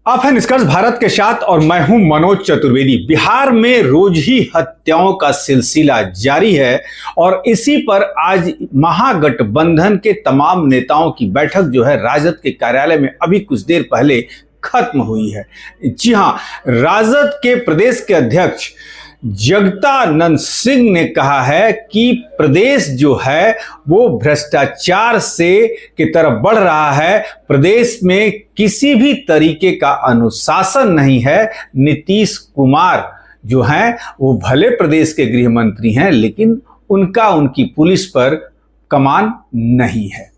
आप है निष्कर्ष भारत के साथ और मैं हूं मनोज चतुर्वेदी। बिहार में रोज ही हत्याओं का सिलसिला जारी है और इसी पर आज महागठबंधन के तमाम नेताओं की बैठक जो है राजद के कार्यालय में अभी कुछ देर पहले खत्म हुई है। जी हां, राजद के प्रदेश के अध्यक्ष जगदानंद सिंह ने कहा है कि प्रदेश जो है वो भ्रष्टाचार से की तरफ बढ़ रहा है। प्रदेश में किसी भी तरीके का अनुशासन नहीं है। नीतीश कुमार जो हैं वो भले प्रदेश के गृह मंत्री हैं, लेकिन उनकी पुलिस पर कमान नहीं है।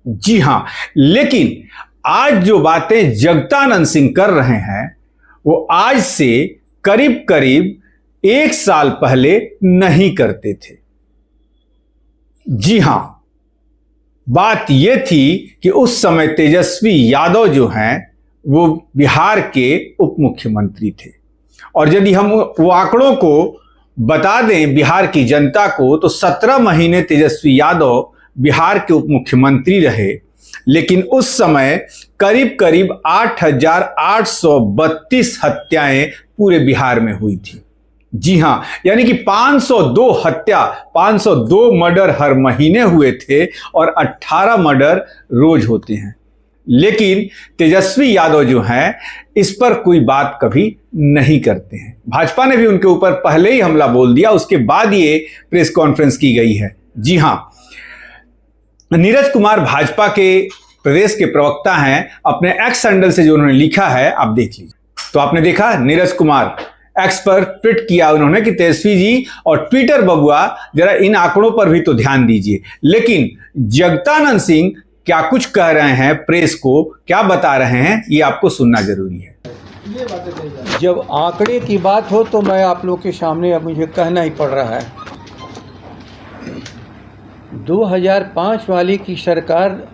जी हां, लेकिन आज जो बातें जगदानंद सिंह कर रहे हैं वो आज से करीब करीब 1 साल पहले नहीं करते थे। जी हां, बात यह थी कि उस समय तेजस्वी यादव जो हैं वो बिहार के उप मुख्यमंत्री थे। और यदि हम वो आंकड़ों को बता दें बिहार की जनता को, तो 17 महीने तेजस्वी यादव बिहार के उप मुख्यमंत्री रहे, लेकिन उस समय करीब करीब 8,832 हत्याएं पूरे बिहार में हुई थी। जी हां, यानी कि 502 मर्डर हर महीने हुए थे और 18 मर्डर रोज होते हैं। लेकिन तेजस्वी यादव जो हैं इस पर कोई बात कभी नहीं करते हैं। भाजपा ने भी उनके ऊपर पहले ही हमला बोल दिया, उसके बाद ये प्रेस कॉन्फ्रेंस की गई है। जी हां, नीरज कुमार भाजपा के प्रदेश के प्रवक्ता हैं। अपने एक्स हैंडल से जो उन्होंने लिखा है आप देख लीजिए। तो आपने देखा, नीरज कुमार एक्स पर ट्वीट किया उन्होंने कि तेजस्वी जी और ट्विटर बबुआ जरा इन आंकड़ों पर भी तो ध्यान दीजिए। लेकिन जगदानंद सिंह क्या कुछ कह रहे हैं, प्रेस को क्या बता रहे हैं, ये आपको सुनना जरूरी है। जब आंकड़े की बात हो तो मैं आप लोग के सामने अब मुझे कहना ही पड़ रहा है। 2005 वाली की सरकार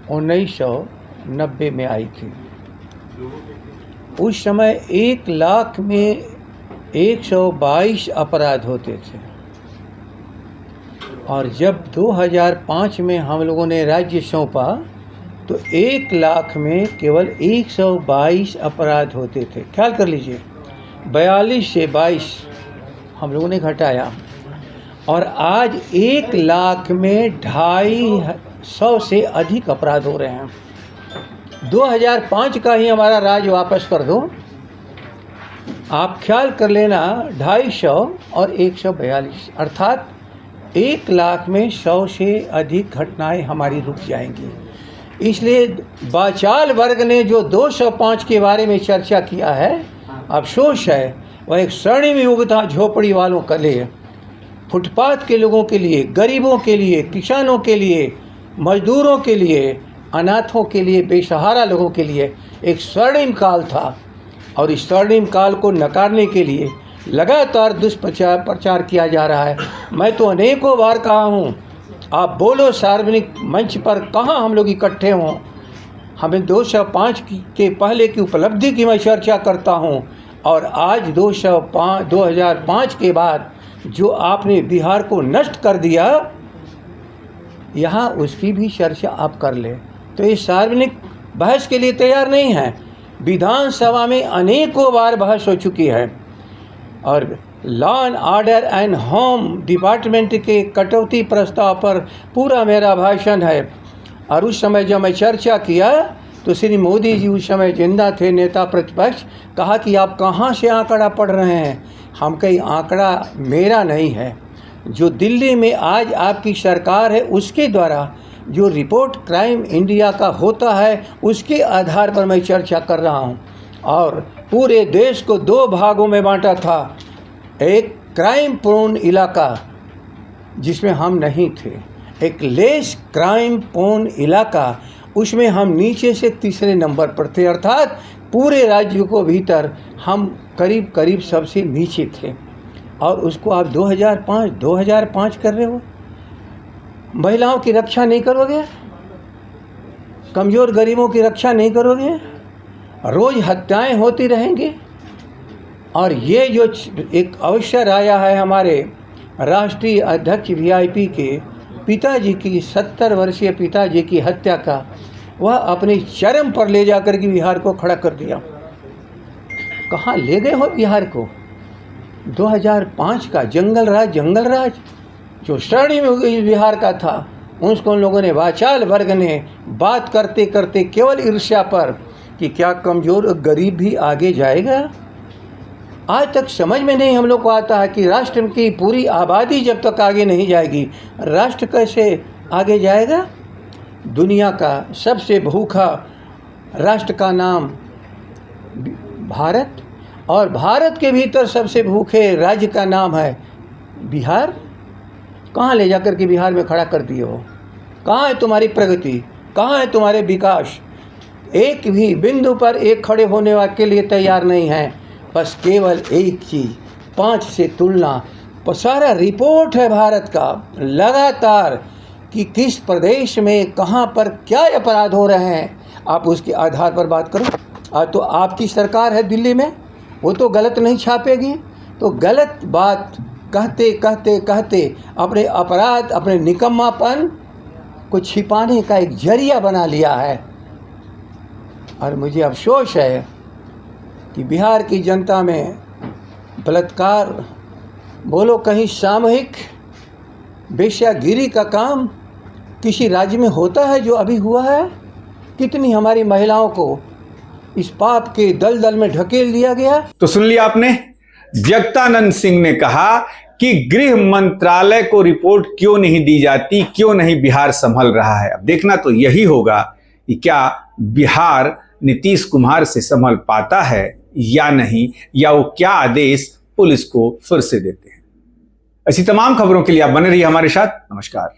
1990 में आई थी। उस समय 1 लाख में 122 अपराध होते थे और जब 2005 में हम लोगों ने राज्य सौंपा तो 1 लाख में केवल 122 अपराध होते थे। ख्याल कर लीजिए, 42 से 22 हम लोगों ने घटाया और आज 1 लाख में 250 से अधिक अपराध हो रहे हैं। 2005 का ही हमारा राज वापस कर दो, आप ख्याल कर लेना, 250 और 142 अर्थात 1 लाख में 100 से अधिक घटनाएं हमारी रुक जाएंगी। इसलिए बाचाल वर्ग ने जो 205 के बारे में चर्चा किया है, अफसोस है वह एक स्वर्णिम युग था झोपड़ी वालों के लिए, फुटपाथ के लोगों के लिए, गरीबों के लिए, किसानों के लिए, मजदूरों के लिए, अनाथों के लिए, बेसहारा लोगों के लिए एक स्वर्णिम काल था। और इस स्वर्णिम काल को नकारने के लिए लगातार दुष्प्रचार किया जा रहा है। मैं तो अनेकों बार कहा हूँ, आप बोलो सार्वजनिक मंच पर, कहाँ हम लोग इकट्ठे हों। हमें 205 के पहले की उपलब्धि की मैं चर्चा करता हूँ और आज 2005 के बाद जो आपने बिहार को नष्ट कर दिया, यहाँ उसकी भी चर्चा आप कर ले। तो ये सार्वजनिक बहस के लिए तैयार नहीं है। विधानसभा में अनेकों बार बहस हो चुकी है और law and order and home department के कटौती प्रस्ताव पर पूरा मेरा भाषण है। और उस समय जब मैं चर्चा किया तो श्री मोदी जी उस समय जिंदा थे, नेता प्रतिपक्ष, कहा कि आप कहाँ से आंकड़ा पढ़ रहे हैं। हम कहीं आंकड़ा मेरा नहीं है, जो दिल्ली में आज आपकी सरकार है उसके द्वारा जो रिपोर्ट क्राइम इंडिया का होता है उसके आधार पर मैं चर्चा कर रहा हूं। और पूरे देश को 2 भागों में बांटा था, एक क्राइम प्रोन इलाका जिसमें हम नहीं थे, एक लेस क्राइम प्रोन इलाका, उसमें हम नीचे से तीसरे नंबर पर थे, अर्थात पूरे राज्य को भीतर हम करीब करीब सबसे नीचे थे। और उसको आप 2005 कर रहे हो। महिलाओं की रक्षा नहीं करोगे, कमज़ोर गरीबों की रक्षा नहीं करोगे, रोज़ हत्याएं होती रहेंगी। और ये जो एक अवसर आया है हमारे राष्ट्रीय अध्यक्ष VIP के पिताजी की 70 वर्षीय पिताजी की हत्या का, वह अपने चरम पर ले जाकर के बिहार को खड़ा कर दिया। कहाँ ले गए हो बिहार को? 2005 का जंगल राज जो श्रेणी में बिहार का था, उसको उन लोगों ने वाचाल वर्ग ने बात करते करते केवल ईर्ष्या पर कि क्या कमज़ोर गरीब भी आगे जाएगा, आज तक समझ में नहीं हम लोग को आता है कि राष्ट्र की पूरी आबादी जब तक आगे नहीं जाएगी, राष्ट्र कैसे आगे जाएगा। दुनिया का सबसे भूखा राष्ट्र का नाम भारत, और भारत के भीतर सबसे भूखे राज्य का नाम है बिहार। कहाँ ले जाकर के बिहार में खड़ा कर दिए हो? कहाँ है तुम्हारी प्रगति? कहाँ है तुम्हारे विकास? एक भी बिंदु पर एक खड़े होने के लिए तैयार नहीं है। बस केवल एक चीज़, 5 से तुलना। सारा रिपोर्ट है भारत का लगातार कि किस प्रदेश में कहाँ पर क्या अपराध हो रहे हैं, आप उसके आधार पर बात करो। तो आपकी सरकार है दिल्ली में, वो तो गलत नहीं छापेगी। तो गलत बात कहते कहते कहते अपने अपराध, अपने निकम्मापन को छिपाने का एक जरिया बना लिया है। और मुझे अफसोस है कि बिहार की जनता में बलात्कार बोलो, कहीं सामूहिक वेश्यागिरी का काम किसी राज्य में होता है जो अभी हुआ है? कितनी हमारी महिलाओं को इस पाप के दलदल में ढकेल दिया गया। तो सुन लिया आपने, जगदानंद सिंह ने कहा कि गृह मंत्रालय को रिपोर्ट क्यों नहीं दी जाती, क्यों नहीं बिहार संभल रहा है। अब देखना तो यही होगा कि क्या बिहार नीतीश कुमार से संभल पाता है या नहीं, या वो क्या आदेश पुलिस को फिर से देते हैं। ऐसी तमाम खबरों के लिए आप बने रहिए हमारे साथ। नमस्कार।